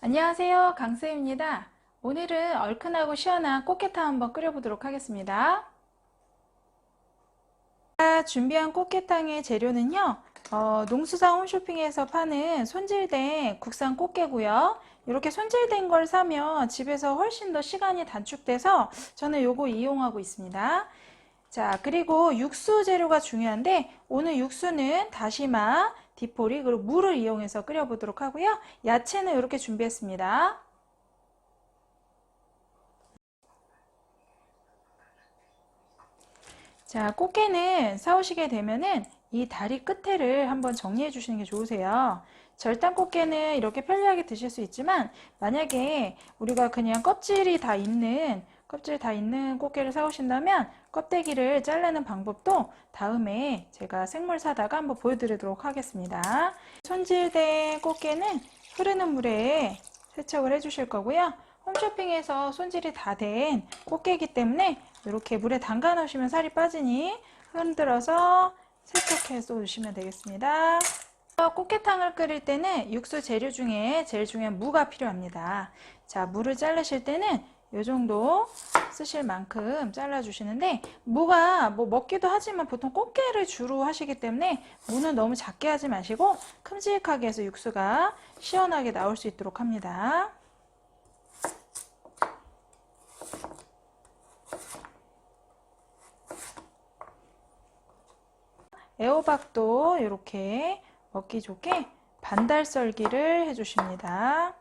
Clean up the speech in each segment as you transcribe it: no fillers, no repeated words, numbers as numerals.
안녕하세요, 강쌤입니다. 오늘은 얼큰하고 시원한 꽃게탕 한번 끓여보도록 하겠습니다. 제가 준비한 꽃게탕의 재료는요, 농수산 홈쇼핑에서 파는 손질된 국산 꽃게고요. 이렇게 손질된 걸 사면 집에서 훨씬 더 시간이 단축돼서 저는 요거 이용하고 있습니다. 자, 그리고 육수 재료가 중요한데 오늘 육수는 다시마, 디포리, 그리고 물을 이용해서 끓여보도록 하고요. 야채는 이렇게 준비했습니다. 자, 꽃게는 사오시게 되면은 이 다리 끝에를 한번 정리해 주시는 게 좋으세요. 절단 꽃게는 이렇게 편리하게 드실 수 있지만 만약에 우리가 그냥 껍질 다 있는 꽃게를 사오신다면 껍데기를 자르는 방법도 다음에 제가 생물 사다가 한번 보여드리도록 하겠습니다. 손질된 꽃게는 흐르는 물에 세척을 해 주실 거고요. 홈쇼핑에서 손질이 다 된 꽃게이기 때문에 이렇게 물에 담가 놓으시면 살이 빠지니 흔들어서 세척해 쏘시면 되겠습니다. 꽃게탕을 끓일 때는 육수 재료 중에 제일 중요한 무가 필요합니다. 자, 무를 자르실 때는 이 정도 쓰실 만큼 잘라 주시는데 무가 뭐 먹기도 하지만 보통 꽃게를 주로 하시기 때문에 무는 너무 작게 하지 마시고 큼직하게 해서 육수가 시원하게 나올 수 있도록 합니다. 애호박도 이렇게 먹기 좋게 반달 썰기를 해주십니다.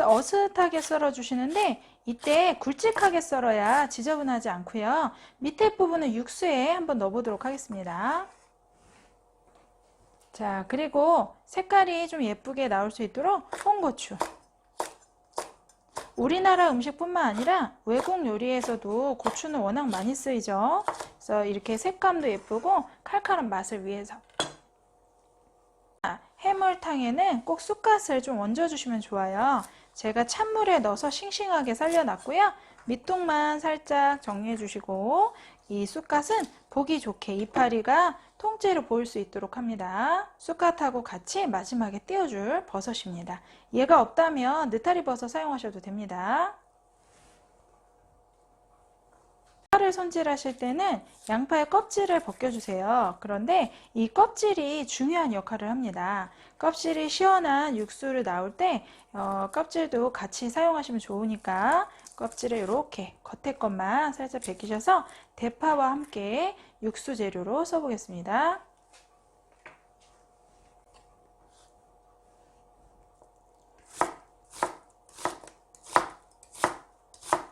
어슷하게 썰어 주시는데 이때 굵직하게 썰어야 지저분하지 않고요. 밑에 부분은 육수에 한번 넣어 보도록 하겠습니다. 자, 그리고 색깔이 좀 예쁘게 나올 수 있도록 홍고추. 우리나라 음식뿐만 아니라 외국 요리에서도 고추는 워낙 많이 쓰이죠. 그래서 이렇게 색감도 예쁘고 칼칼한 맛을 위해서. 해물탕에는 꼭 쑥갓을 좀 얹어주시면 좋아요. 제가 찬물에 넣어서 싱싱하게 살려놨고요. 밑둥만 살짝 정리해주시고 이 쑥갓은 보기 좋게 이파리가 통째로 보일 수 있도록 합니다. 쑥갓하고 같이 마지막에 띄워줄 버섯입니다. 얘가 없다면 느타리 버섯 사용하셔도 됩니다. 양파를 손질하실 때는 양파의 껍질을 벗겨주세요. 그런데 이 껍질이 중요한 역할을 합니다. 껍질이 시원한 육수를 나올 때 껍질도 같이 사용하시면 좋으니까 껍질을 이렇게 겉에 것만 살짝 벗기셔서 대파와 함께 육수 재료로 써보겠습니다.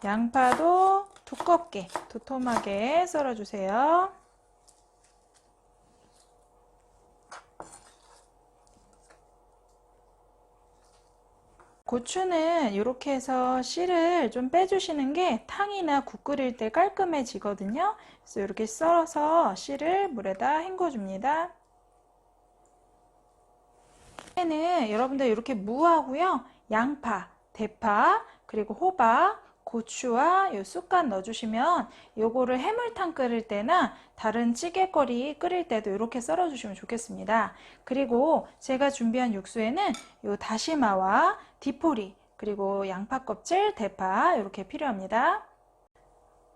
양파도 두껍게 도톰하게 썰어주세요. 고추는 이렇게 해서 씨를 좀 빼주시는 게 탕이나 국 끓일 때 깔끔해지거든요. 그래서 이렇게 썰어서 씨를 물에다 헹궈줍니다. 는 여러분들 이렇게 무하고요, 양파, 대파, 그리고 호박, 고추와 요 쑥갓 넣어주시면 요거를 해물탕 끓일 때나 다른 찌개거리 끓일 때도 이렇게 썰어주시면 좋겠습니다. 그리고 제가 준비한 육수에는 요 다시마와 디포리, 그리고 양파 껍질, 대파 이렇게 필요합니다.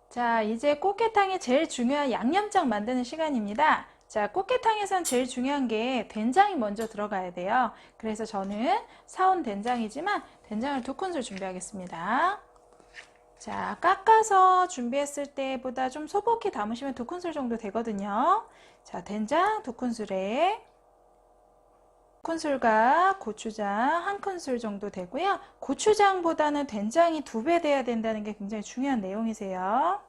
자, 이제 꽃게탕의 제일 중요한 양념장 만드는 시간입니다. 자, 꽃게탕에선 제일 중요한 게 된장이 먼저 들어가야 돼요. 그래서 저는 사온 된장이지만 된장을 2큰술 준비하겠습니다. 자, 깎아서 준비했을 때보다 좀 소복히 담으시면 2큰술 정도 되거든요. 자, 된장 2큰술에 큰술과 고추장 1큰술 정도 되고요. 고추장보다는 된장이 2배 돼야 된다는 게 굉장히 중요한 내용이세요.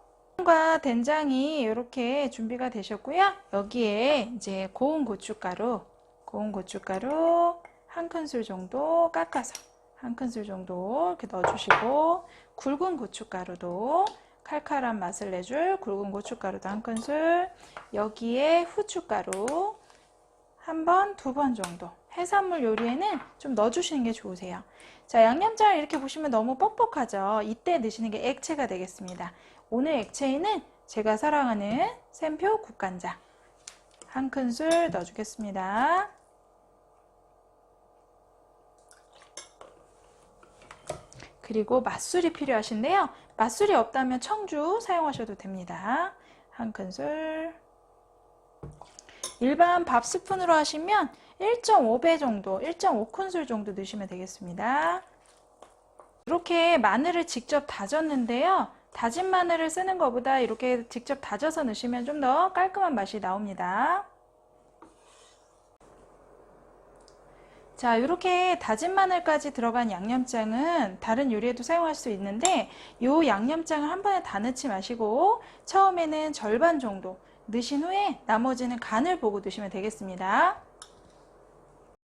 과 된장이 이렇게 준비가 되셨고요. 여기에 이제 고운 고춧가루 1큰술 정도 깎아서 1큰술 정도 이렇게 넣어주시고, 굵은 고춧가루도 칼칼한 맛을 내줄 굵은 고춧가루도 1큰술, 여기에 후춧가루 1번, 2번 정도, 해산물 요리에는 좀 넣어주시는 게 좋으세요. 자, 양념장을 이렇게 보시면 너무 뻑뻑하죠. 이때 넣으시는 게 액체가 되겠습니다. 오늘 액체에는 제가 사랑하는 샘표 국간장 1큰술 넣어주겠습니다. 그리고 맛술이 필요하신데요. 맛술이 없다면 청주 사용하셔도 됩니다. 한 큰술. 일반 밥 스푼으로 하시면 1.5배 정도, 1.5큰술 정도 넣으시면 되겠습니다. 이렇게 마늘을 직접 다졌는데요. 다진 마늘을 쓰는 것보다 이렇게 직접 다져서 넣으시면 좀 더 깔끔한 맛이 나옵니다. 자, 이렇게 다진 마늘까지 들어간 양념장은 다른 요리에도 사용할 수 있는데 이 양념장을 한 번에 다 넣지 마시고 처음에는 절반 정도 넣으신 후에 나머지는 간을 보고 넣으시면 되겠습니다.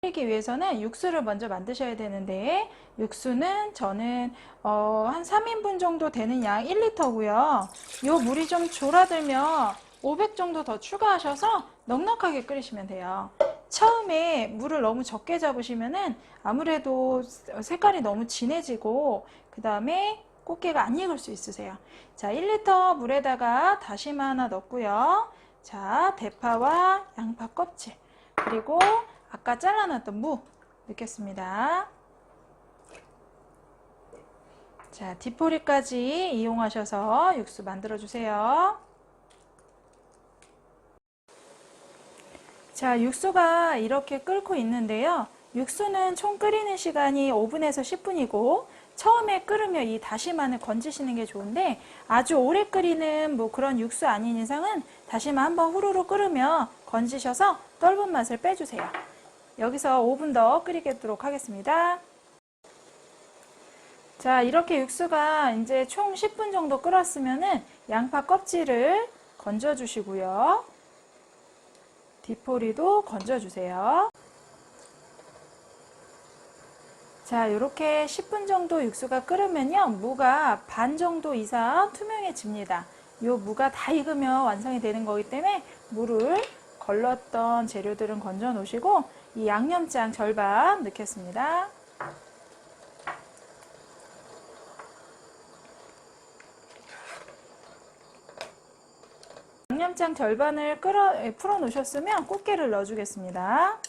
끓이기 위해서는 육수를 먼저 만드셔야 되는데 육수는 저는 한 3인분 정도 되는 양 1리터고요. 이 물이 좀 졸아들면 500 정도 더 추가하셔서 넉넉하게 끓이시면 돼요. 처음에 물을 너무 적게 잡으시면은 아무래도 색깔이 너무 진해지고 그 다음에 꽃게가 안 익을 수 있으세요. 자, 1리터 물에다가 다시마 하나 넣고요. 자, 대파와 양파 껍질 그리고 아까 잘라놨던 무 넣겠습니다. 자, 디포리까지 이용하셔서 육수 만들어 주세요. 자, 육수가 이렇게 끓고 있는데요. 육수는 총 끓이는 시간이 5분에서 10분이고 처음에 끓으면 이 다시마는 건지시는 게 좋은데 아주 오래 끓이는 뭐 그런 육수 아닌 이상은 다시마 한번 후루룩 끓으면 건지셔서 떫은 맛을 빼주세요. 여기서 5분 더 끓이도록 하겠습니다. 자, 이렇게 육수가 이제 총 10분 정도 끓었으면은 양파 껍질을 건져 주시고요. 디포리도 건져 주세요. 자, 이렇게 10분 정도 육수가 끓으면요, 무가 반 정도 이상 투명해집니다. 이 무가 다 익으면 완성이 되는 거기 때문에 무를 걸렀던 재료들은 건져 놓으시고 이 양념장 절반 넣겠습니다. 양념장 절반을 풀어 놓으셨으면 꽃게를 넣어 주겠습니다.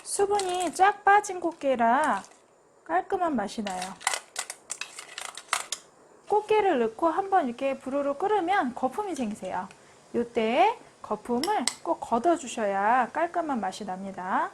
수분이 쫙 빠진 꽃게라 깔끔한 맛이 나요. 꽃게를 넣고 한번 이렇게 부르르 끓으면 거품이 생기세요. 이때 거품을 꼭 걷어 주셔야 깔끔한 맛이 납니다.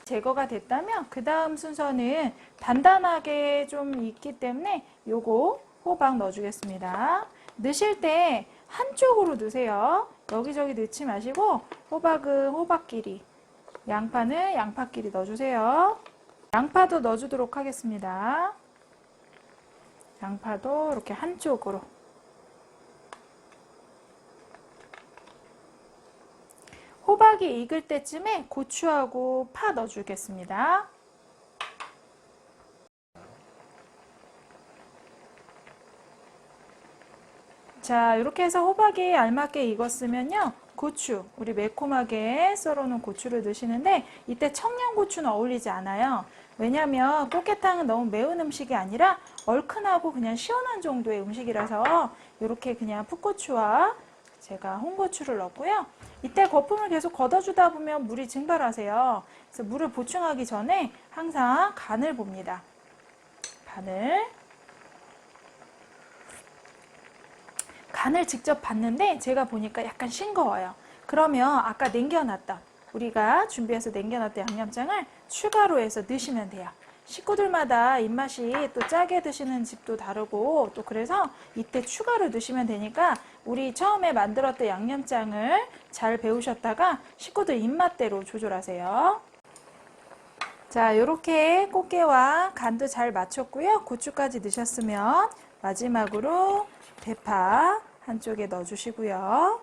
제거가 됐다면 그 다음 순서는 단단하게 좀 익기 때문에 요거 호박 넣어주겠습니다. 넣으실 때 한쪽으로 넣으세요. 여기저기 넣지 마시고 호박은 호박끼리, 양파는 양파끼리 넣어주세요. 양파도 넣어주도록 하겠습니다. 양파도 이렇게 한쪽으로. 호박이 익을 때쯤에 고추하고 파 넣어주겠습니다. 자, 이렇게 해서 호박이 알맞게 익었으면요. 고추, 우리 매콤하게 썰어놓은 고추를 넣으시는데 이때 청양고추는 어울리지 않아요. 왜냐면 꽃게탕은 너무 매운 음식이 아니라 얼큰하고 그냥 시원한 정도의 음식이라서 이렇게 그냥 풋고추와 제가 홍고추를 넣고요. 이때 거품을 계속 걷어주다 보면 물이 증발하세요. 그래서 물을 보충하기 전에 항상 간을 봅니다. 간을 직접 봤는데 제가 보니까 약간 싱거워요. 그러면 아까 남겨놨던 우리가 준비해서 남겨놨던 양념장을 추가로 해서 넣으시면 돼요. 식구들마다 입맛이 또 짜게 드시는 집도 다르고 또 그래서 이때 추가로 넣으시면 되니까 우리 처음에 만들었던 양념장을 잘 배우셨다가 식구들 입맛대로 조절하세요. 자, 이렇게 꽃게와 간도 잘 맞췄고요. 고추까지 넣으셨으면 마지막으로 대파 한쪽에 넣어주시고요.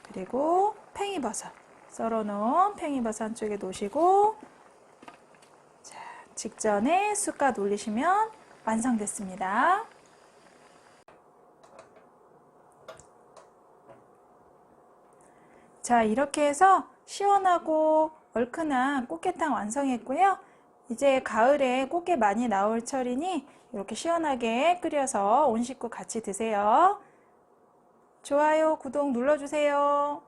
그리고 팽이버섯, 썰어놓은 팽이버섯 한쪽에 놓으시고 자, 직전에 숟갓 올리시면 완성됐습니다. 자, 이렇게 해서 시원하고 얼큰한 꽃게탕 완성했고요. 이제 가을에 꽃게 많이 나올 철이니 이렇게 시원하게 끓여서 온 식구 같이 드세요. 좋아요, 구독 눌러주세요.